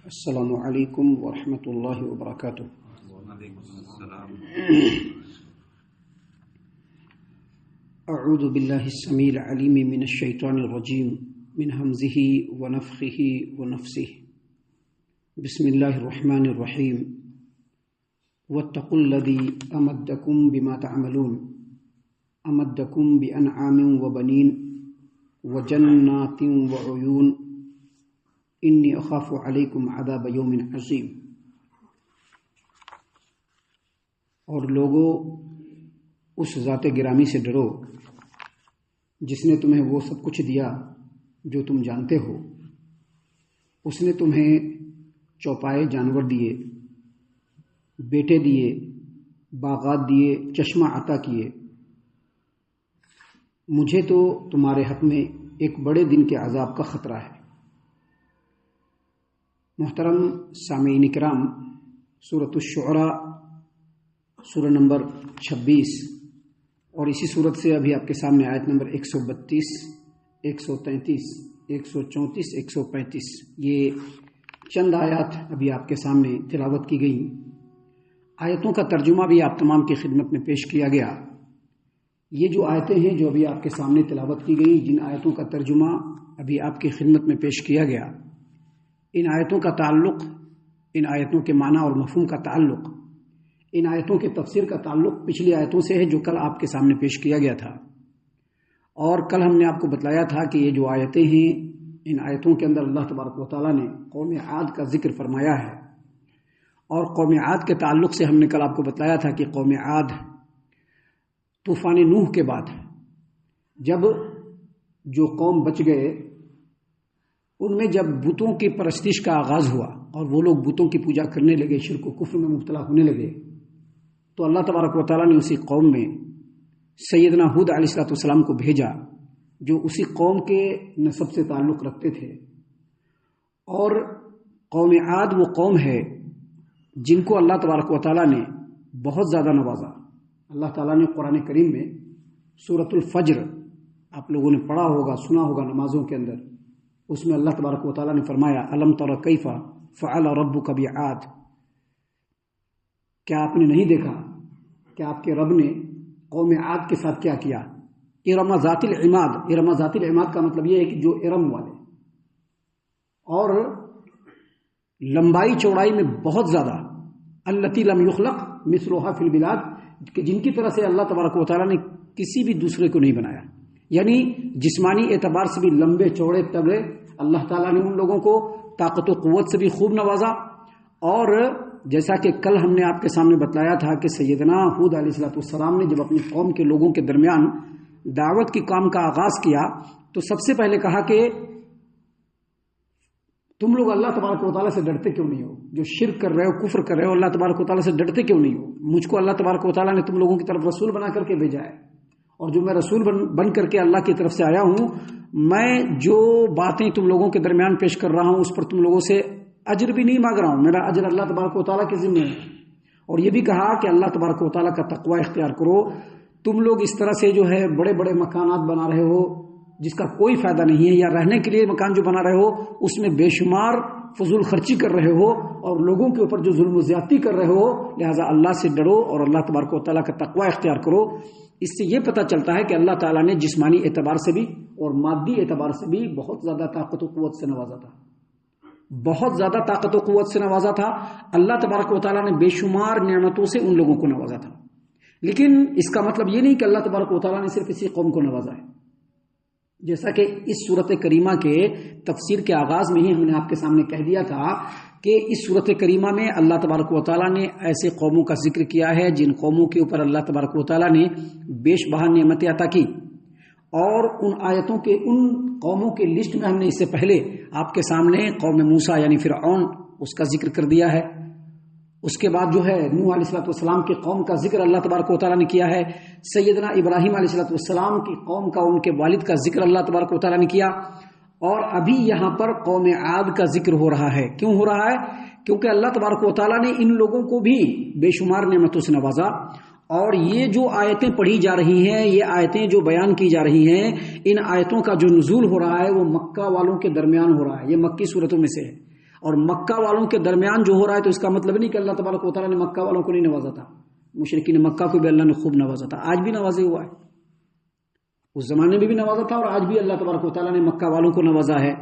السلام علیکم ورحمۃ اللہ وبرکاتہ۔ اعوذ باللہ السمیع العلیم من الشیطان الرجیم من ہمزہ ونفخہ ونفثہ۔ بسم اللہ الرحمن الرحیم۔ واتقوا الذی امدکم بما تعملون امدکم بانعام وبنین وجنات وعیون انی اخاف علیکم عذاب یوم عظیم۔ اور لوگو، اس ذات گرامی سے ڈرو جس نے تمہیں وہ سب کچھ دیا جو تم جانتے ہو۔ اس نے تمہیں چوپائے جانور دیے، بیٹے دیے، باغات دیے، چشمہ عطا کیے۔ مجھے تو تمہارے حق میں ایک بڑے دن کے عذاب کا خطرہ ہے۔ محترم سامعین کرام، سورۃ الشعراء سورہ نمبر 26 اور اسی صورت سے ابھی آپ کے سامنے آیت نمبر 132، 133، 134، 135 یہ چند آیات ابھی آپ کے سامنے تلاوت کی گئی۔ آیتوں کا ترجمہ بھی آپ تمام کی خدمت میں پیش کیا گیا۔ یہ جو آیتیں ہیں جو ابھی آپ کے سامنے تلاوت کی گئی، جن آیتوں کا ترجمہ ابھی آپ کی خدمت میں پیش کیا گیا، ان آیتوں کا تعلق، ان آیتوں کے معنی اور مفہوم کا تعلق، ان آیتوں کے تفسیر کا تعلق پچھلی آیتوں سے ہے جو کل آپ کے سامنے پیش کیا گیا تھا۔ اور کل ہم نے آپ کو بتلایا تھا کہ یہ جو آیتیں ہیں، ان آیتوں کے اندر اللہ تبارک و تعالیٰ نے قوم عاد کا ذکر فرمایا ہے۔ اور قوم عاد کے تعلق سے ہم نے کل آپ کو بتلایا تھا کہ قوم عاد طوفان نوح کے بعد جب جو قوم بچ گئے، ان میں جب بتوں کی پرستش کا آغاز ہوا اور وہ لوگ بتوں کی پوجا کرنے لگے، شرک و کفر میں مبتلا ہونے لگے، تو اللہ تبارک و تعالیٰ نے اسی قوم میں سیدنا ہود علیہ السلام کو بھیجا، جو اسی قوم کے نسب سے تعلق رکھتے تھے۔ اور قوم عاد وہ قوم ہے جن کو اللہ تبارک و تعالیٰ نے بہت زیادہ نوازا۔ اللہ تعالیٰ نے قرآن کریم میں سورۃ الفجر آپ لوگوں نے پڑھا ہوگا، سنا ہوگا نمازوں کے اندر، اس میں اللہ تبارک و تعالیٰ نے فرمایا الم تر کیف فعل ربک بعاد۔ کیا آپ نے نہیں دیکھا کہ آپ کے رب نے قوم عاد کے ساتھ کیا کیا؟ ارم ذات العماد۔ ارم ذات العماد کا مطلب یہ ہے کہ جو ارم والے، اور لمبائی چوڑائی میں بہت زیادہ، التی لم یخلق مثلها فی البلاد، کہ جن کی طرح سے اللہ تبارک و تعالیٰ نے کسی بھی دوسرے کو نہیں بنایا۔ یعنی جسمانی اعتبار سے بھی لمبے چوڑے تگڑے اللہ تعالیٰ نے ان لوگوں کو طاقت و قوت سے بھی خوب نوازا۔ اور جیسا کہ کل ہم نے آپ کے سامنے بتلایا تھا کہ سیدنا ہود علیہ السلام نے جب اپنی قوم کے لوگوں کے درمیان دعوت کی کام کا آغاز کیا تو سب سے پہلے کہا کہ تم لوگ اللہ تبارک و تعالیٰ سے ڈرتے کیوں نہیں ہو؟ جو شرک کر رہے ہو، کفر کر رہے ہو، اللہ تبارک و تعالیٰ سے ڈرتے کیوں نہیں ہو؟ مجھ کو اللہ تبارک و تعالیٰ نے تم لوگوں کی طرف رسول بنا کر کے بھیجا ہے، اور جو میں رسول بن کر کے اللہ کی طرف سے آیا ہوں، میں جو باتیں تم لوگوں کے درمیان پیش کر رہا ہوں اس پر تم لوگوں سے اجر بھی نہیں مانگ رہا ہوں، میرا اجر اللہ تبارک و تعالیٰ کے ذمہ ہے۔ اور یہ بھی کہا کہ اللہ تبارک و تعالیٰ کا تقوی اختیار کرو۔ تم لوگ اس طرح سے جو ہے بڑے بڑے مکانات بنا رہے ہو جس کا کوئی فائدہ نہیں ہے، یا رہنے کے لیے مکان جو بنا رہے ہو اس میں بے شمار فضول خرچی کر رہے ہو اور لوگوں کے اوپر جو ظلم و زیادتی کر رہے ہو، لہٰذا اللہ سے ڈرو اور اللہ تبارک و تعالیٰ کا تقوی اختیار کرو۔ اس سے یہ پتہ چلتا ہے کہ اللہ تعالیٰ نے جسمانی اعتبار سے بھی اور مادی اعتبار سے بھی بہت زیادہ طاقت و قوت سے نوازا تھا، بہت زیادہ طاقت و قوت سے نوازا تھا۔ اللہ تبارک و تعالیٰ نے بے شمار نعمتوں سے ان لوگوں کو نوازا تھا۔ لیکن اس کا مطلب یہ نہیں کہ اللہ تبارک و تعالیٰ نے صرف اسی قوم کو نوازا ہے، جیسا کہ اس صورت کریمہ کے تفسیر کے آغاز میں ہی ہم نے آپ کے سامنے کہہ دیا تھا کہ اس صورت کریمہ میں اللہ تبارک و تعالیٰ نے ایسے قوموں کا ذکر کیا ہے جن قوموں کے اوپر اللہ تبارک و تعالیٰ نے بیش بہا نعمتیں عطا کی۔ اور ان آیتوں کے ان قوموں کے لسٹ میں ہم نے اس سے پہلے آپ کے سامنے قوم موسیٰ یعنی فرعون اس کا ذکر کر دیا ہے۔ اس کے بعد جو ہے نوح علیہ السلام کی قوم کا ذکر اللہ تبارک و تعالیٰ نے کیا ہے۔ سیدنا ابراہیم علیہ السلام کی قوم کا، ان کے والد کا ذکر اللہ تبارک و تعالیٰ نے کیا۔ اور ابھی یہاں پر قوم عاد کا ذکر ہو رہا ہے۔ کیوں ہو رہا ہے؟ کیونکہ اللہ تبارک و تعالیٰ نے ان لوگوں کو بھی بے شمار نعمتوں سے نوازا، اور یہ جو آیتیں پڑھی جا رہی ہیں، یہ آیتیں جو بیان کی جا رہی ہیں، ان آیتوں کا جو نزول ہو رہا ہے وہ مکہ والوں کے درمیان ہو رہا ہے، یہ مکی صورتوں میں سے ہے۔ اور مکہ والوں کے درمیان جو ہو رہا ہے تو اس کا مطلب نہیں کہ اللہ تبارک و تعالیٰ نے مکہ والوں کو نہیں نوازا تھا، مشرکین مکہ کو بھی اللہ نے خوب نوازا تھا، آج بھی نوازے ہوا ہے، اس زمانے میں بھی نوازا تھا اور آج بھی اللہ تبارک و تعالیٰ نے مکہ والوں کو نوازا ہے۔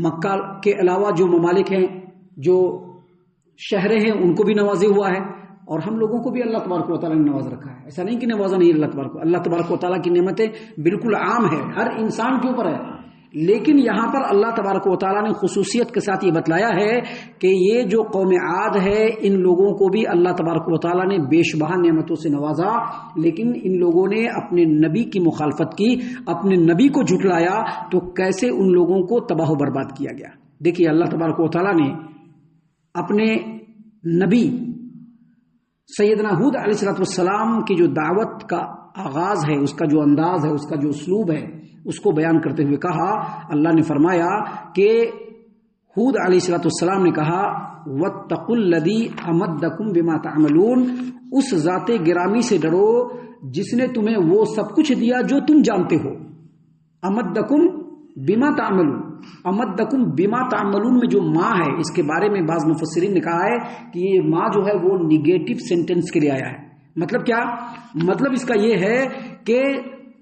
مکہ کے علاوہ جو ممالک ہیں، جو شہریں ہیں، ان کو بھی نوازے ہوا ہے، اور ہم لوگوں کو بھی اللہ تبارک و تعالیٰ نے نواز رکھا ہے۔ ایسا نہیں کہ نوازا نہیں اللہ تبارک و تعالیٰ کی نعمتیں بالکل عام ہے، ہر انسان کے اوپر ہے، لیکن یہاں پر اللہ تبارک و تعالیٰ نے خصوصیت کے ساتھ یہ بتلایا ہے کہ یہ جو قوم عاد ہے، ان لوگوں کو بھی اللہ تبارک و تعالیٰ نے بے شبہ نعمتوں سے نوازا، لیکن ان لوگوں نے اپنے نبی کی مخالفت کی، اپنے نبی کو جھٹلایا، تو کیسے ان لوگوں کو تباہ و برباد کیا گیا۔ دیکھیے اللہ تبارک و تعالیٰ نے اپنے نبی سیدنا ہود علیہ السلام کی جو دعوت کا آغاز ہے، اس کا جو انداز ہے، اس کا جو اسلوب ہے، اس کو بیان کرتے ہوئے کہا، اللہ نے فرمایا کہ ہود علیہ السلام نے کہا وَاتَّقُوا الَّذِي أَمَدَّكُم بِمَا تَعْمَلُونَ، اس ذات گرامی سے ڈرو جس نے تمہیں وہ سب کچھ دیا جو تم جانتے ہو۔ امدکم بما تعملون، امدکم بما تعملون میں جو ماں ہے، اس کے بارے میں بعض مفسرین نے کہا ہے کہ یہ ماں جو ہے وہ نیگیٹو سینٹینس کے لیے آیا ہے۔ مطلب کیا؟ مطلب اس کا یہ ہے کہ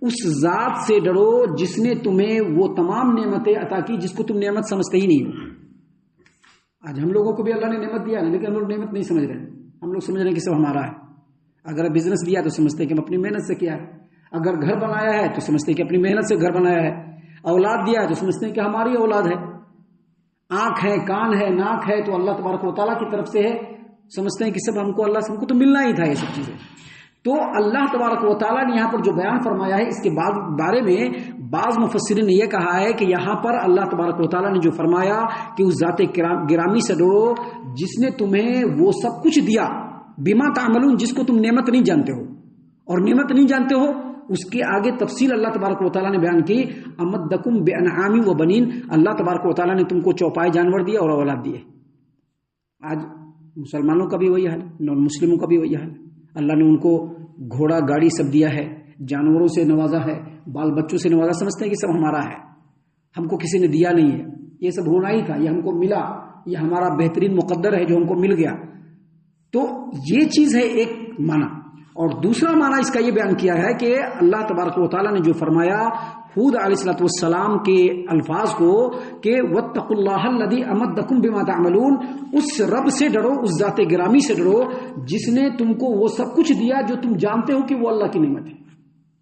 اس ذات سے ڈرو جس نے تمہیں وہ تمام نعمتیں عطا کی جس کو تم نعمت سمجھتے ہی نہیں ہو۔ آج ہم لوگوں کو بھی اللہ نے نعمت دیا ہے، لیکن ہم لوگ نعمت نہیں سمجھ رہے ہیں، ہم لوگ سمجھ رہے ہیں کہ سب ہمارا ہے۔ اگر بزنس دیا تو سمجھتے ہیں کہ ہم اپنی محنت سے کیا ہے، اگر گھر بنایا ہے تو سمجھتے ہیں کہ اپنی محنت سے گھر بنایا ہے، اولاد دیا ہے تو سمجھتے ہیں کہ ہماری اولاد ہے، آنکھ ہے، کان ہے، ناک ہے تو اللہ تبارک و تعالیٰ کی طرف سے ہے، سمجھتے ہیں کہ سب ہم کو تو ملنا ہی تھا یہ سب چیزیں۔ تو اللہ تبارک و تعالیٰ نے یہاں پر جو بیان فرمایا ہے، اس کے بارے میں بعض مفسرین نے یہ کہا ہے کہ یہاں پر اللہ تبارک و تعالیٰ نے جو فرمایا کہ اس ذات گرامی سے ڈرو جس نے تمہیں وہ سب کچھ دیا، بما تعملون، جس کو تم نعمت نہیں جانتے ہو، اور نعمت نہیں جانتے ہو اس کے آگے تفصیل اللہ تبارک و تعالیٰ نے بیان کی، امدکم بانعام و بنین، اللہ تبارک و تعالیٰ نے تم کو چوپائے جانور دیے اور اولاد دیے۔ آج مسلمانوں کا بھی وہی حال ہے، نان مسلموں کا بھی وہی حال ہے، اللہ نے ان کو گھوڑا گاڑی سب دیا ہے، جانوروں سے نوازا ہے، بال بچوں سے نوازا، سمجھتے ہیں کہ سب ہمارا ہے، ہم کو کسی نے دیا نہیں ہے، یہ سب ہونا ہی تھا، یہ ہم کو ملا، یہ ہمارا بہترین مقدر ہے جو ہم کو مل گیا۔ تو یہ چیز ہے ایک معنی، اور دوسرا معنی اس کا یہ بیان کیا ہے کہ اللہ تبارک و تعالیٰ نے جو فرمایا ہود علیہ السلام کے الفاظ کو کہ وَاتَّقُوا اللَّهَ الَّذِي أَمَدَّكُم بِمَا تَعْمَلُونَ، اس رب سے ڈرو، اس ذات گرامی سے ڈرو جس نے تم کو وہ سب کچھ دیا جو تم جانتے ہو کہ وہ اللہ کی نعمت ہے۔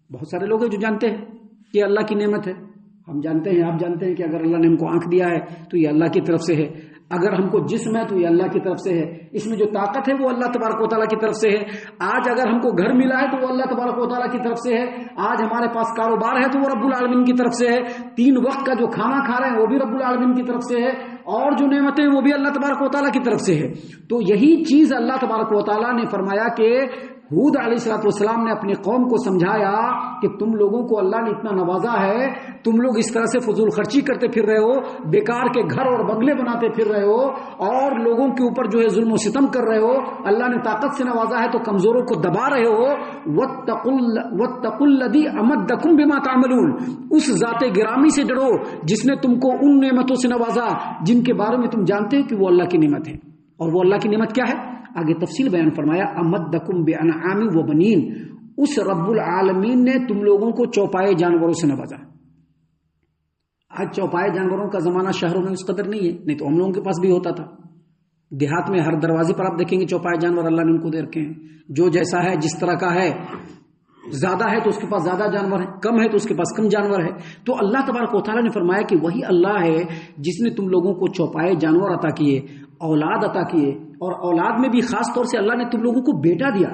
بہت سارے لوگ ہیں جو جانتے ہیں کہ اللہ کی نعمت ہے، ہم جانتے ہیں، آپ جانتے ہیں کہ اگر اللہ نے ہم کو آنکھ دیا ہے تو یہ اللہ کی طرف سے ہے، اگر ہم کو جسم ہے تو یہ اللہ کی طرف سے ہے، اس میں جو طاقت ہے وہ اللہ تبارک و تعالیٰ کی طرف سے ہے، آج اگر ہم کو گھر ملا ہے تو وہ اللہ تبارک و تعالیٰ کی طرف سے ہے، آج ہمارے پاس کاروبار ہے تو وہ رب العالمین کی طرف سے ہے، 3 وقت کا جو کھانا کھا رہے ہیں وہ بھی رب العالمین کی طرف سے ہے، اور جو نعمتیں وہ بھی اللہ تبارک و تعالیٰ کی طرف سے ہے۔ تو یہی چیز اللہ تبارک و تعالیٰ نے فرمایا کہ ہود علیہ السلام نے اپنی قوم کو سمجھایا کہ تم لوگوں کو اللہ نے اتنا نوازا ہے، تم لوگ اس طرح سے فضول خرچی کرتے پھر رہے ہو، بیکار کے گھر اور بنگلے بناتے پھر رہے ہو، اور لوگوں کے اوپر جو ہے ظلم و ستم کر رہے ہو، اللہ نے طاقت سے نوازا ہے تو کمزوروں کو دبا رہے ہو۔ وَاتَّقُوا الَّذِي أَمَدَّكُم بِمَا تَعْمَلُونَ، اس ذات گرامی سے ڈرو جس نے تم کو ان نعمتوں سے نوازا جن کے بارے میں تم جانتے ہو کہ وہ اللہ کی نعمت ہے، اور وہ اللہ کی نعمت کیا ہے آگے تفصیل بیان فرمایا، امدکم بانعام و بنین، اس رب العالمین نے تم لوگوں کو چوپائے جانوروں سے نوازا۔ آج چوپائے جانوروں کا زمانہ شہروں میں اس قدر نہیں ہے، نہیں تو ہم لوگوں کے پاس بھی ہوتا تھا، دیہات میں ہر دروازے پر آپ دیکھیں گے چوپائے جانور اللہ نے ان کو دے رکھے ہیں، جو جیسا ہے جس طرح کا ہے، زیادہ ہے تو اس کے پاس زیادہ جانور ہے، کم ہے تو اس کے پاس کم جانور ہے۔ تو اللہ تبارک و تعالیٰ نے فرمایا کہ وہی اللہ ہے جس نے تم لوگوں کو چوپائے جانور عطا کیے، اولاد عطا کیے، اور اولاد میں بھی خاص طور سے اللہ نے تم لوگوں کو بیٹا دیا،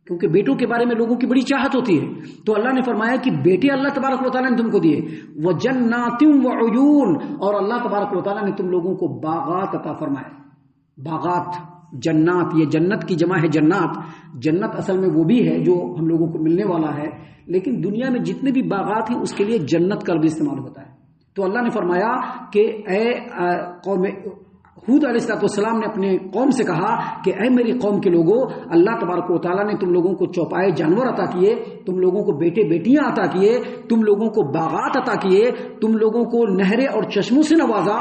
کیونکہ بیٹوں کے بارے میں لوگوں کی بڑی چاہت ہوتی ہے، تو اللہ نے فرمایا کہ بیٹے اللہ تبارک و تعالیٰ نے تم کو دیے، وَجَنَّاتٍ وَعُيُونٍ، اور اللہ تبارک و تعالیٰ نے تم لوگوں کو باغات عطا فرمائے۔ باغات، جنات، یہ جنت کی جمع ہے جنات، جنت اصل میں وہ بھی ہے جو ہم لوگوں کو ملنے والا ہے، لیکن دنیا میں جتنے بھی باغات ہیں اس کے لیے جنت کا لفظ استعمال ہوتا ہے۔ تو اللہ نے فرمایا کہ اے قوم ہود علیہ السلام نے اپنے قوم سے کہا کہ اے میری قوم کے لوگوں، اللہ تبارک و تعالیٰ نے تم لوگوں کو چوپائے جانور عطا کیے، تم لوگوں کو بیٹے بیٹیاں عطا کیے، تم لوگوں کو باغات عطا کیے، تم لوگوں کو نہریں اور چشموں سے نوازا،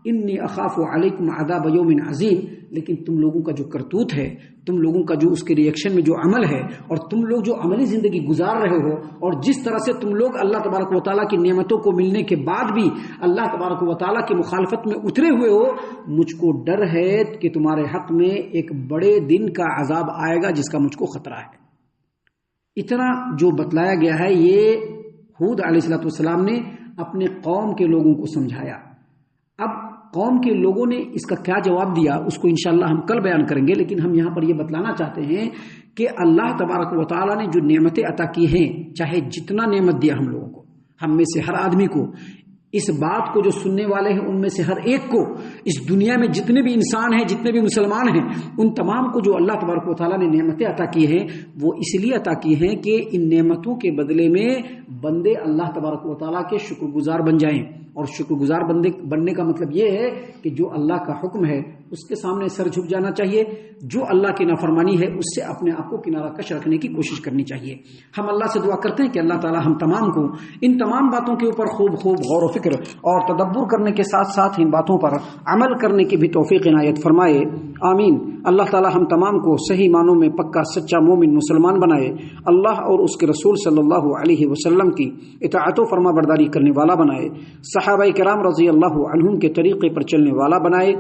انی اخاف علیکم عذاب یوم عظیم، لیکن تم لوگوں کا جو کرتوت ہے، تم لوگوں کا جو اس کے ریئیکشن میں جو عمل ہے، اور تم لوگ جو عملی زندگی گزار رہے ہو، اور جس طرح سے تم لوگ اللہ تبارک و تعالیٰ کی نعمتوں کو ملنے کے بعد بھی اللہ تبارک و تعالیٰ کی مخالفت میں اترے ہوئے ہو، مجھ کو ڈر ہے کہ تمہارے حق میں ایک بڑے دن کا عذاب آئے گا جس کا مجھ کو خطرہ ہے۔ اتنا جو بتلایا گیا ہے یہ ہود علیہ السلام نے اپنے قوم کے لوگوں کو سمجھایا۔ اب قوم کے لوگوں نے اس کا کیا جواب دیا اس کو انشاءاللہ ہم کل بیان کریں گے، لیکن ہم یہاں پر یہ بتلانا چاہتے ہیں کہ اللہ تبارک و تعالیٰ نے جو نعمتیں عطا کی ہیں، چاہے جتنا نعمت دیا ہم لوگوں کو، ہم میں سے ہر آدمی کو، اس بات کو جو سننے والے ہیں ان میں سے ہر ایک کو، اس دنیا میں جتنے بھی انسان ہیں، جتنے بھی مسلمان ہیں، ان تمام کو جو اللہ تبارک و تعالیٰ نے نعمتیں عطا کی ہیں وہ اس لیے عطا کی ہیں کہ ان نعمتوں کے بدلے میں بندے اللہ تبارک و تعالیٰ کے شکر گزار بن جائیں۔ اور شکر گزار بننے کا مطلب یہ ہے کہ جو اللہ کا حکم ہے اس کے سامنے سر جھک جانا چاہیے، جو اللہ کی نافرمانی ہے اس سے اپنے آپ کو کنارہ کش رکھنے کی کوشش کرنی چاہیے۔ ہم اللہ سے دعا کرتے ہیں کہ اللہ تعالی ہم تمام کو ان تمام باتوں کے اوپر خوب غور و فکر اور تدبر کرنے کے ساتھ ساتھ ان باتوں پر عمل کرنے کی بھی توفیق عنایت فرمائے، آمین۔ اللہ تعالی ہم تمام کو صحیح معنوں میں پکا سچا مومن مسلمان بنائے، اللہ اور اس کے رسول صلی اللہ علیہ وسلم کی اطاعت و فرما برداری کرنے والا بنائے، صحابہ کرام رضی اللہ عنہم کے طریقے پر چلنے والا بنائے،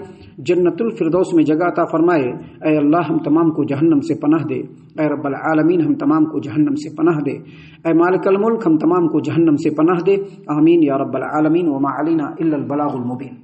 جنت الفردوس میں جگہ عطا فرمائے۔ اے اللہ ہم تمام کو جہنم سے پناہ دے، اے رب العالمین ہم تمام کو جہنم سے پناہ دے، اے مالک الملک ہم تمام کو جہنم سے پناہ دے، آمین یا رب العالمین۔ وما علینا الا البلاغ المبین۔